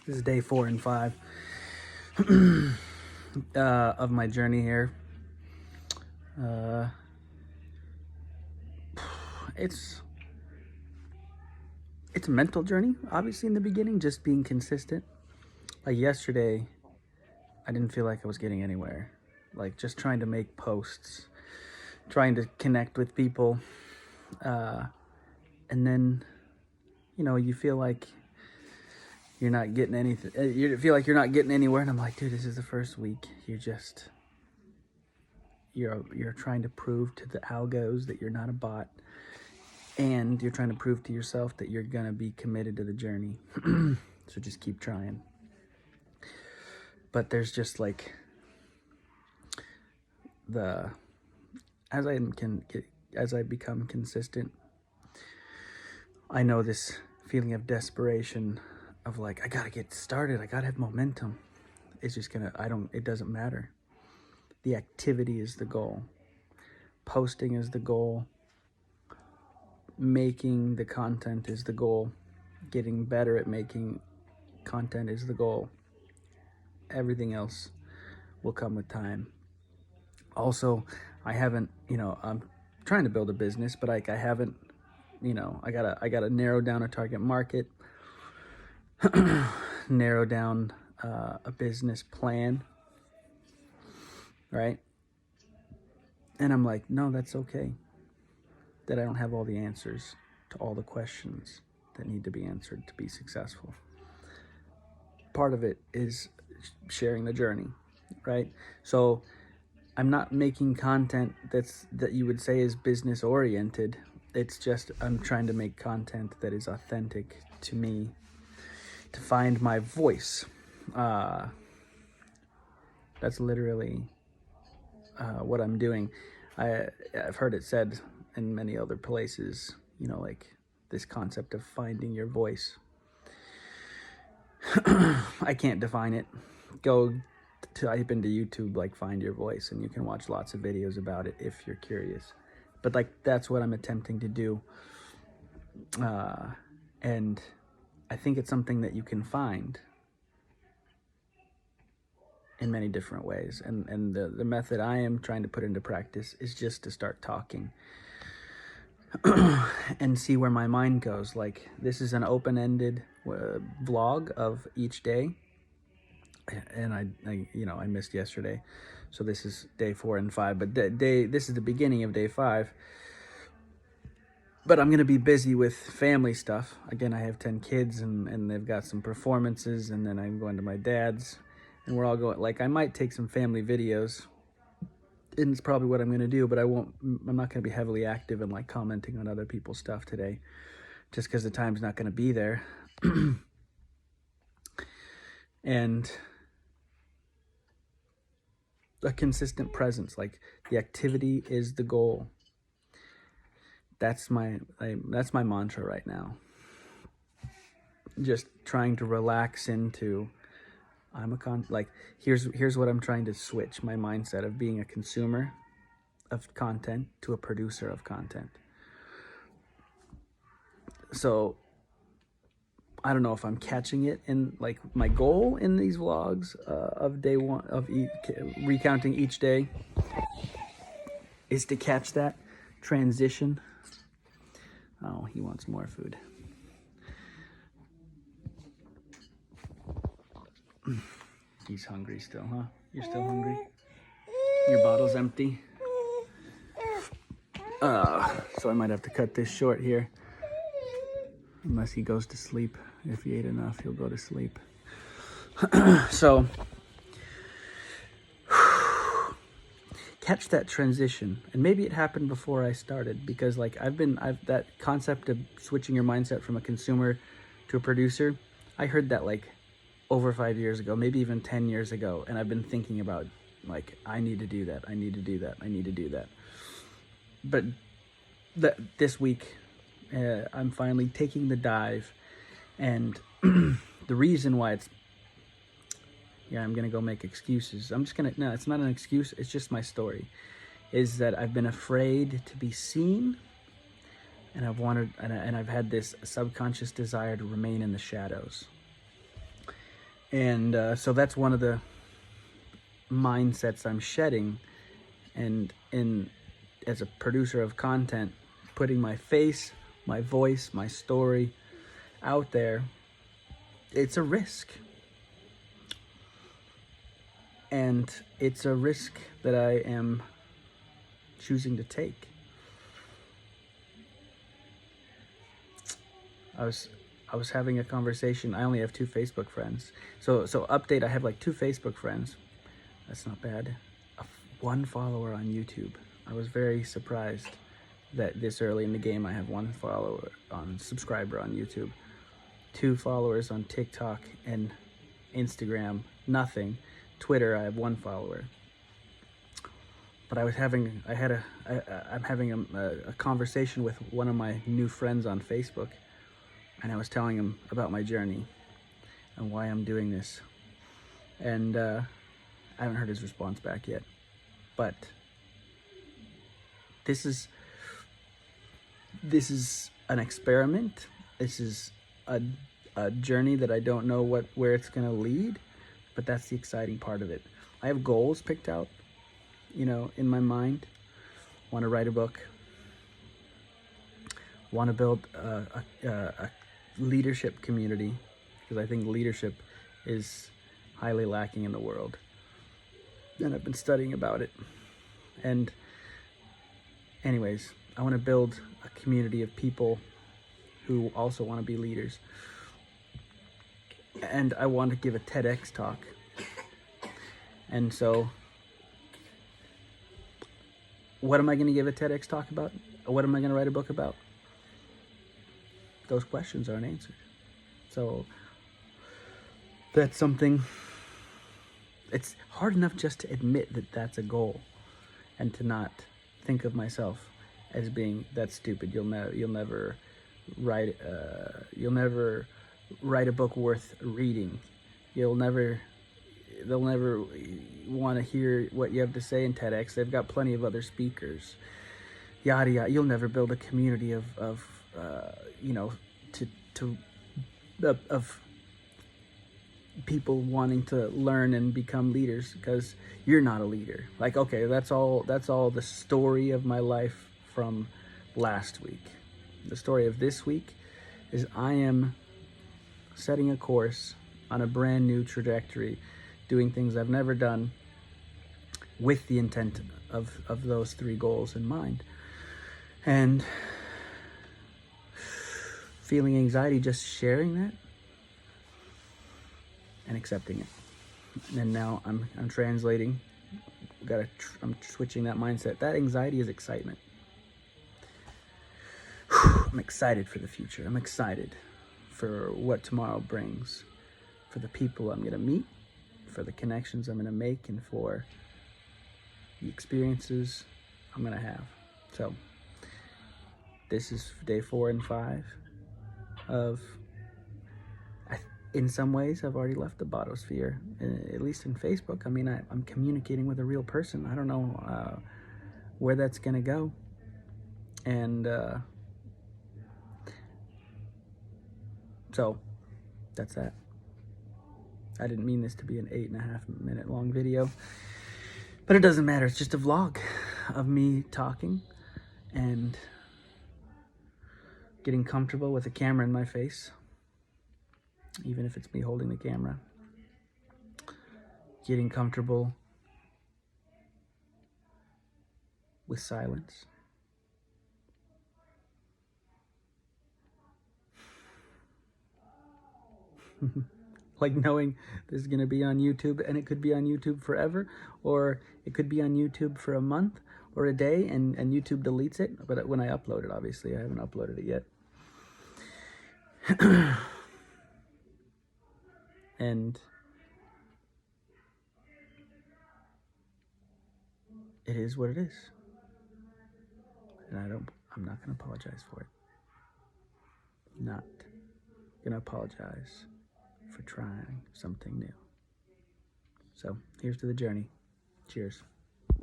This is day 4 and 5 of my journey here. It's a mental journey, obviously, in the beginning, just being consistent. Like yesterday, I didn't feel like I was getting anywhere. Like just trying to make posts, trying to connect with people, and then, you feel like you're not getting anything. You feel like you're not getting anywhere, and I'm like, dude, this is the first week. You're trying to prove to the algos that you're not a bot, and you're trying to prove to yourself that you're gonna be committed to the journey. So just keep trying. But there's just like as I become consistent, I know this feeling of desperation of like, I gotta get started, I gotta have momentum. It's just it doesn't matter. The activity is the goal. Posting is the goal. Making the content is the goal. Getting better at making content is the goal. Everything else will come with time. Also, I haven't, I'm trying to build a business, but I haven't, I gotta narrow down a target market, narrow down a business plan, right? And I'm like, no, that's okay. That I don't have all the answers to all the questions that need to be answered to be successful. Part of it is sharing the journey, right? So I'm not making content that you would say is business oriented. It's just I'm trying to make content that is authentic to me, to find my voice. That's literally what I'm doing. I've heard it said in many other places, like this concept of finding your voice. I can't define it. Go type into YouTube, like, find your voice, and you can watch lots of videos about it if you're curious. But like, that's what I'm attempting to do. And I think it's something that you can find in many different ways. And the method I am trying to put into practice is just to start talking and see where my mind goes. Like, this is an open-ended vlog of each day. And I missed yesterday. So this is day 4 and 5, but this is the beginning of day 5. But I'm going to be busy with family stuff. Again, I have 10 kids and they've got some performances, and then I'm going to my dad's, and we're all going, like, I might take some family videos, and it's probably what I'm going to do, but I'm not going to be heavily active and like commenting on other people's stuff today, just because the time's not going to be there. And a consistent presence, like the activity is the goal. That's my mantra right now. Just trying to relax into, here's what I'm trying to switch my mindset of being a consumer of content to a producer of content. So I don't know if I'm catching it, in like my goal in these vlogs of day 1 of recounting each day is to catch that transition. Oh, he wants more food. He's hungry still, huh? You're still hungry? Your bottle's empty? So I might have to cut this short here. Unless he goes to sleep. If he ate enough, he'll go to sleep. So, catch that transition. And maybe it happened before I started, because like that concept of switching your mindset from a consumer to a producer, I heard that like over 5 years ago, maybe even 10 years ago. And I've been thinking about, like, I need to do that. I need to do that. I need to do that. But this week, I'm finally taking the dive. And the reason why I'm going to go make excuses. No, it's not an excuse. It's just my story. Is that I've been afraid to be seen. And I've had this subconscious desire to remain in the shadows. And so that's one of the mindsets I'm shedding. And as a producer of content, putting my face, my voice, my story out there, it's a risk. And it's a risk that I am choosing to take. I was having a conversation. I only have 2 Facebook friends. So update, I have like 2 Facebook friends. That's not bad. 1 follower on YouTube. I was very surprised that this early in the game I have 1 subscriber on YouTube. 2 followers on TikTok and Instagram, nothing. Twitter, I have 1 follower. But I'm having a conversation with one of my new friends on Facebook, and I was telling him about my journey and why I'm doing this. And I haven't heard his response back yet. But this is an experiment. This is a journey that I don't know where it's gonna lead, but that's the exciting part of it. I have goals picked out, in my mind. Want to write a book. Want to build a leadership community, because I think leadership is highly lacking in the world. And I've been studying about it. And anyways, I want to build a community of people who also want to be leaders. And I want to give a TEDx talk. And so, what am I going to give a TEDx talk about? What am I going to write a book about? Those questions aren't answered. So, that's something. It's hard enough just to admit that that's a goal, and to not think of myself as being, that's stupid. You'll never write a book worth reading. They'll never want to hear what you have to say in TEDx. They've got plenty of other speakers. Yada yada. You'll never build a community of people wanting to learn and become leaders, because you're not a leader. Like, okay, that's all the story of my life from last week. The story of this week is I am setting a course on a brand new trajectory, doing things I've never done, with the intent of those 3 goals in mind. And feeling anxiety just sharing that and accepting it. And now I'm translating. I'm switching that mindset. That anxiety is excitement. I'm excited for the future. I'm excited for what tomorrow brings, for the people I'm going to meet, for the connections I'm going to make, and for the experiences I'm going to have. So this is day 4 and 5 of, in some ways, I've already left the botosphere, at least in Facebook. I mean, I'm communicating with a real person. I don't know where that's going to go. And so that's that. I didn't mean this to be an 8.5 minute long video, but it doesn't matter. It's just a vlog of me talking and getting comfortable with a camera in my face, even if it's me holding the camera. Getting comfortable with silence. Like knowing this is going to be on YouTube, and it could be on YouTube forever, or it could be on YouTube for a month or a day, and YouTube deletes it. But when I upload it, obviously, I haven't uploaded it yet. And it is what it is. And I'm not going to apologize for it. Not going to apologize for trying something new. So here's to the journey. Cheers.